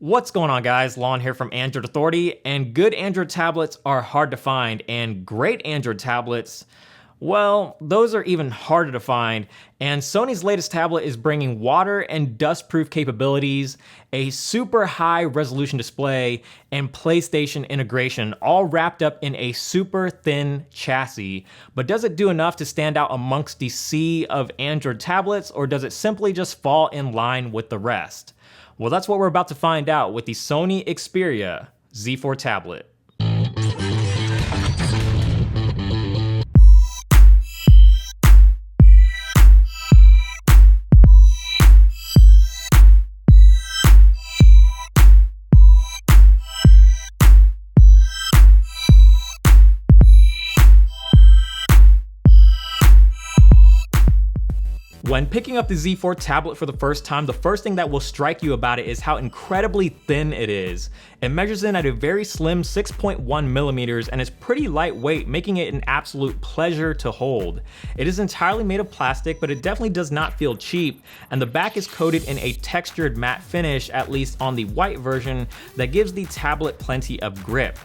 What's going on, guys? Lon here from Android Authority, and good Android tablets are hard to find, and great Android tablets, well, those are even harder to find. And Sony's latest tablet is bringing water and dust-proof capabilities, a super high resolution display, and PlayStation integration, all wrapped up in a super thin chassis. But does it do enough to stand out amongst the sea of Android tablets, or does it simply just fall in line with the rest? Well, that's what we're about to find out with the Sony Xperia Z4 Tablet. When picking up the Z4 tablet for the first time, the first thing that will strike you about it is how incredibly thin it is. It measures in at a very slim 6.1 millimeters and is pretty lightweight, making it an absolute pleasure to hold. It is entirely made of plastic, but it definitely does not feel cheap, and the back is coated in a textured matte finish, at least on the white version, that gives the tablet plenty of grip.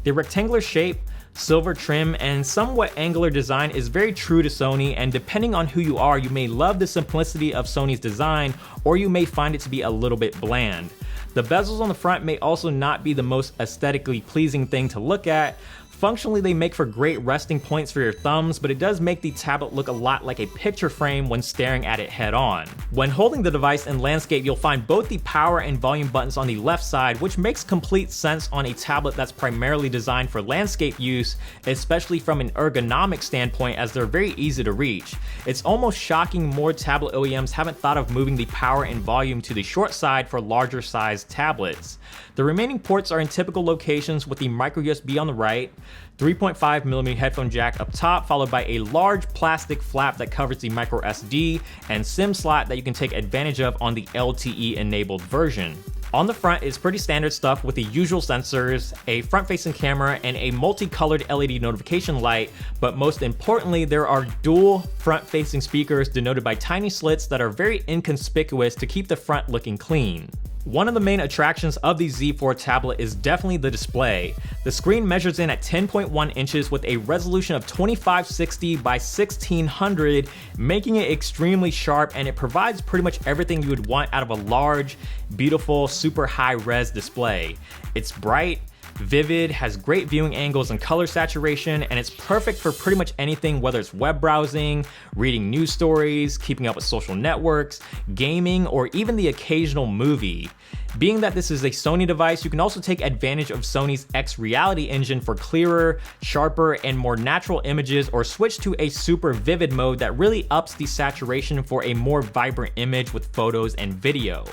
The rectangular shape, silver trim, and somewhat angular design is very true to Sony, and depending on who you are, you may love the simplicity of Sony's design, or you may find it to be a little bit bland. The bezels on the front may also not be the most aesthetically pleasing thing to look at. Functionally, they make for great resting points for your thumbs, but it does make the tablet look a lot like a picture frame when staring at it head on. When holding the device in landscape, you'll find both the power and volume buttons on the left side, which makes complete sense on a tablet that's primarily designed for landscape use, especially from an ergonomic standpoint, as they're very easy to reach. It's almost shocking more tablet OEMs haven't thought of moving the power and volume to the short side for larger sized tablets. The remaining ports are in typical locations, with the micro USB on the right, 3.5mm headphone jack up top, followed by a large plastic flap that covers the micro SD, and SIM slot that you can take advantage of on the LTE enabled version. On the front is pretty standard stuff with the usual sensors, a front-facing camera, and a multicolored LED notification light, but most importantly, there are dual front-facing speakers denoted by tiny slits that are very inconspicuous to keep the front looking clean. One of the main attractions of the Z4 tablet is definitely the display. The screen measures in at 10.1 inches with a resolution of 2560 by 1600, making it extremely sharp, and it provides pretty much everything you would want out of a large, beautiful, super high-res display. It's bright, vivid, has great viewing angles and color saturation, and it's perfect for pretty much anything, whether it's web browsing, reading news stories, keeping up with social networks, gaming, or even the occasional movie. Being that this is a Sony device, you can also take advantage of Sony's X Reality engine for clearer, sharper, and more natural images, or switch to a super vivid mode that really ups the saturation for a more vibrant image with photos and video.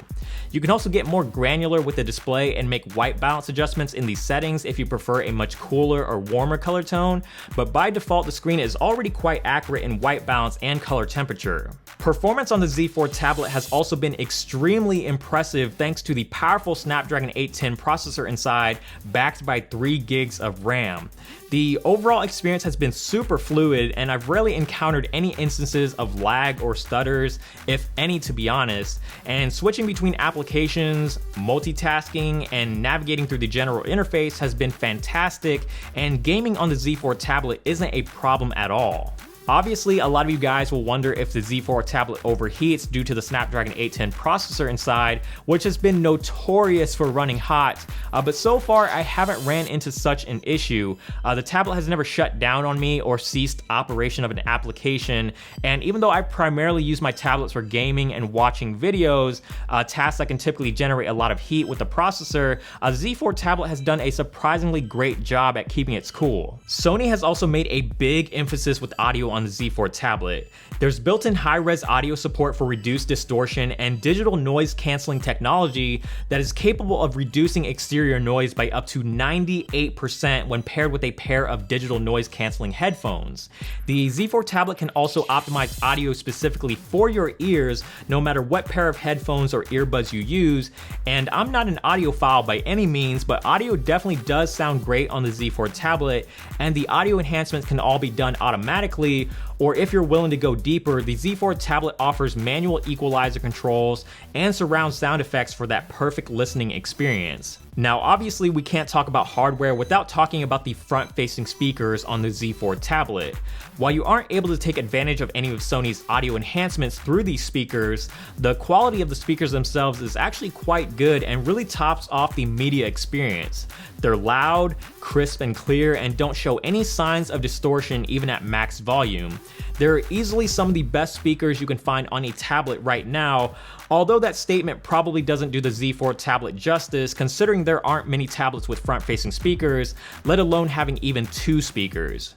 You can also get more granular with the display and make white balance adjustments in the settings if you prefer a much cooler or warmer color tone, but by default the screen is already quite accurate in white balance and color temperature. Performance on the Z4 tablet has also been extremely impressive thanks to the powerful Snapdragon 810 processor inside, backed by 3 gigs of RAM. The overall experience has been super fluid, and I've rarely encountered any instances of lag or stutters, if any, to be honest, and switching between applications, multitasking, and navigating through the general interface has been fantastic, and gaming on the Z4 tablet isn't a problem at all. Obviously, a lot of you guys will wonder if the Z4 tablet overheats due to the Snapdragon 810 processor inside, which has been notorious for running hot, but so far I haven't ran into such an issue. The tablet has never shut down on me or ceased operation of an application, and even though I primarily use my tablets for gaming and watching videos, tasks that can typically generate a lot of heat with the processor, the Z4 tablet has done a surprisingly great job at keeping its cool. Sony has also made a big emphasis with audio on the Z4 tablet. There's built-in high-res audio support for reduced distortion and digital noise canceling technology that is capable of reducing exterior noise by up to 98% when paired with a pair of digital noise canceling headphones. The Z4 tablet can also optimize audio specifically for your ears, no matter what pair of headphones or earbuds you use, and I'm not an audiophile by any means, but audio definitely does sound great on the Z4 tablet, and the audio enhancements can all be done automatically, Or if you're willing to go deeper, the Z4 tablet offers manual equalizer controls and surround sound effects for that perfect listening experience. Now obviously we can't talk about hardware without talking about the front-facing speakers on the Z4 tablet. While you aren't able to take advantage of any of Sony's audio enhancements through these speakers, the quality of the speakers themselves is actually quite good and really tops off the media experience. They're loud, crisp and clear, and don't show any signs of distortion even at max volume. They're easily some of the best speakers you can find on a tablet right now, although that statement probably doesn't do the Z4 tablet justice considering there aren't many tablets with front-facing speakers, let alone having even 2 speakers.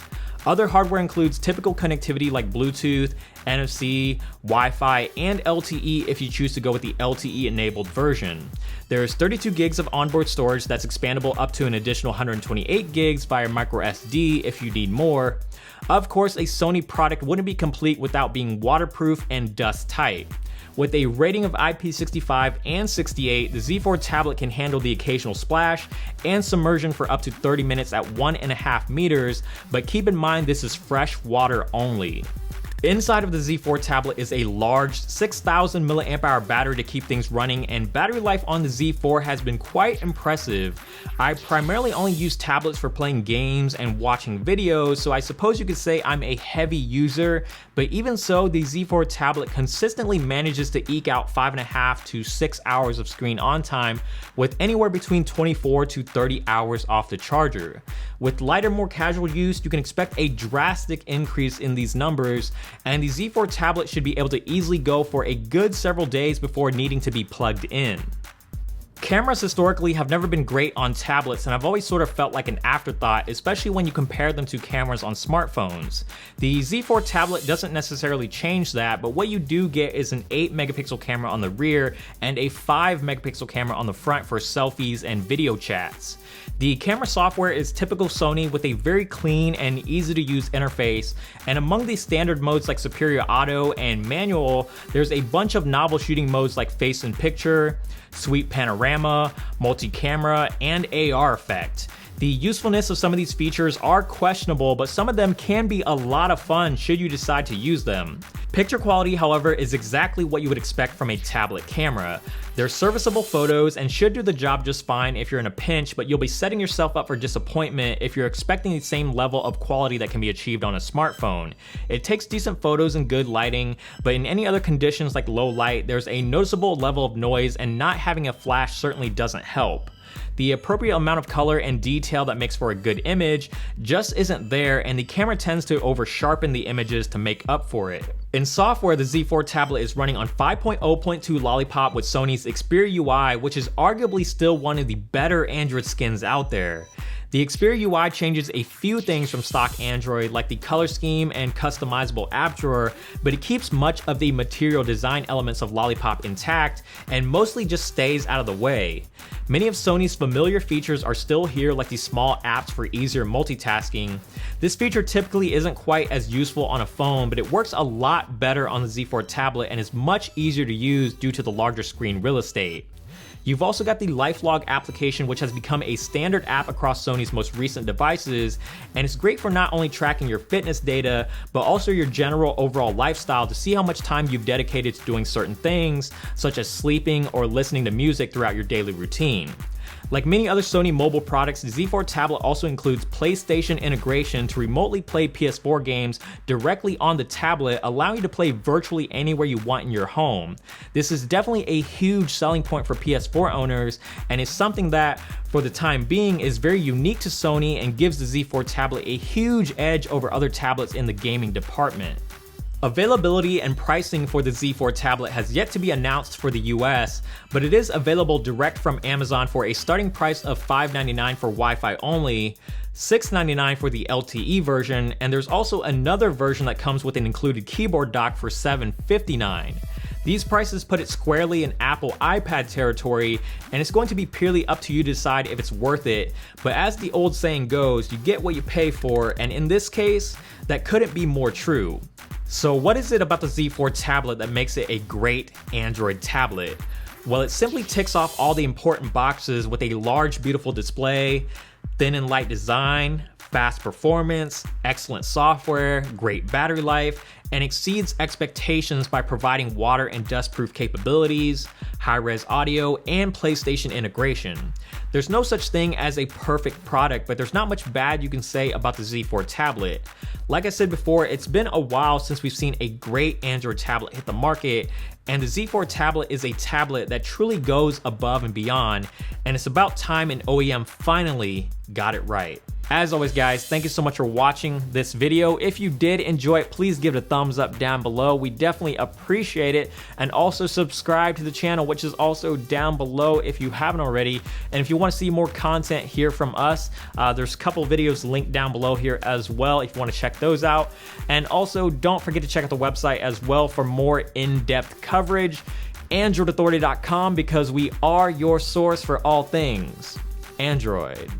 Other hardware includes typical connectivity like Bluetooth, NFC, Wi-Fi, and LTE if you choose to go with the LTE-enabled version. There's 32 gigs of onboard storage that's expandable up to an additional 128 gigs via microSD if you need more. Of course, a Sony product wouldn't be complete without being waterproof and dust-tight. With a rating of IP65 and 68, the Z4 tablet can handle the occasional splash and submersion for up to 30 minutes at 1.5 meters, but keep in mind this is fresh water only. Inside of the Z4 tablet is a large 6,000 mAh battery to keep things running, and battery life on the Z4 has been quite impressive. I primarily only use tablets for playing games and watching videos, so I suppose you could say I'm a heavy user, but even so, the Z4 tablet consistently manages to eke out 5.5 to 6 hours of screen on time, with anywhere between 24 to 30 hours off the charger. With lighter, more casual use, you can expect a drastic increase in these numbers, and the Z4 tablet should be able to easily go for a good several days before needing to be plugged in. Cameras historically have never been great on tablets and have always sort of felt like an afterthought, especially when you compare them to cameras on smartphones. The Z4 tablet doesn't necessarily change that, but what you do get is an 8 megapixel camera on the rear and a 5 megapixel camera on the front for selfies and video chats. The camera software is typical Sony with a very clean and easy to use interface, and among the standard modes like Superior Auto and Manual, there's a bunch of novel shooting modes like Face in Picture, Sweep Panorama, Multi-Camera, and AR Effect. The usefulness of some of these features are questionable, but some of them can be a lot of fun should you decide to use them. Picture quality, however, is exactly what you would expect from a tablet camera. They're serviceable photos and should do the job just fine if you're in a pinch, but you'll be setting yourself up for disappointment if you're expecting the same level of quality that can be achieved on a smartphone. It takes decent photos and good lighting, but in any other conditions like low light, there's a noticeable level of noise, and not having a flash certainly doesn't help. The appropriate amount of color and detail that makes for a good image just isn't there, and the camera tends to over-sharpen the images to make up for it. In software, the Z4 tablet is running on 5.0.2 Lollipop with Sony's Xperia UI, which is arguably still one of the better Android skins out there. The Xperia UI changes a few things from stock Android, like the color scheme and customizable app drawer, but it keeps much of the material design elements of Lollipop intact and mostly just stays out of the way. Many of Sony's familiar features are still here, like the small apps for easier multitasking. This feature typically isn't quite as useful on a phone, but it works a lot better on the Z4 tablet and is much easier to use due to the larger screen real estate. You've also got the LifeLog application, which has become a standard app across Sony's most recent devices, and it's great for not only tracking your fitness data, but also your general overall lifestyle to see how much time you've dedicated to doing certain things, such as sleeping or listening to music throughout your daily routine. Like many other Sony mobile products, the Z4 tablet also includes PlayStation integration to remotely play PS4 games directly on the tablet, allowing you to play virtually anywhere you want in your home. This is definitely a huge selling point for PS4 owners, and is something that, for the time being, is very unique to Sony and gives the Z4 tablet a huge edge over other tablets in the gaming department. Availability and pricing for the Z4 tablet has yet to be announced for the US, but it is available direct from Amazon for a starting price of $599 for Wi-Fi only, $699 for the LTE version, and there's also another version that comes with an included keyboard dock for $759. These prices put it squarely in Apple iPad territory, and it's going to be purely up to you to decide if it's worth it, but as the old saying goes, you get what you pay for, and in this case, that couldn't be more true. So what is it about the Z4 tablet that makes it a great Android tablet? Well, it simply ticks off all the important boxes with a large, beautiful display, thin and light design, fast performance, excellent software, great battery life, and exceeds expectations by providing water and dust-proof capabilities, high-res audio, and PlayStation integration. There's no such thing as a perfect product, but there's not much bad you can say about the Z4 tablet. Like I said before, it's been a while since we've seen a great Android tablet hit the market, and the Z4 tablet is a tablet that truly goes above and beyond, and it's about time an OEM finally got it right. As always, guys, thank you so much for watching this video. If you did enjoy it, please give it a thumbs up down below. We definitely appreciate it. And also subscribe to the channel, which is also down below if you haven't already. And if you want to see more content here from us, there's a couple videos linked down below here as well if you want to check those out. And also don't forget to check out the website as well for more in-depth coverage, AndroidAuthority.com, because we are your source for all things Android.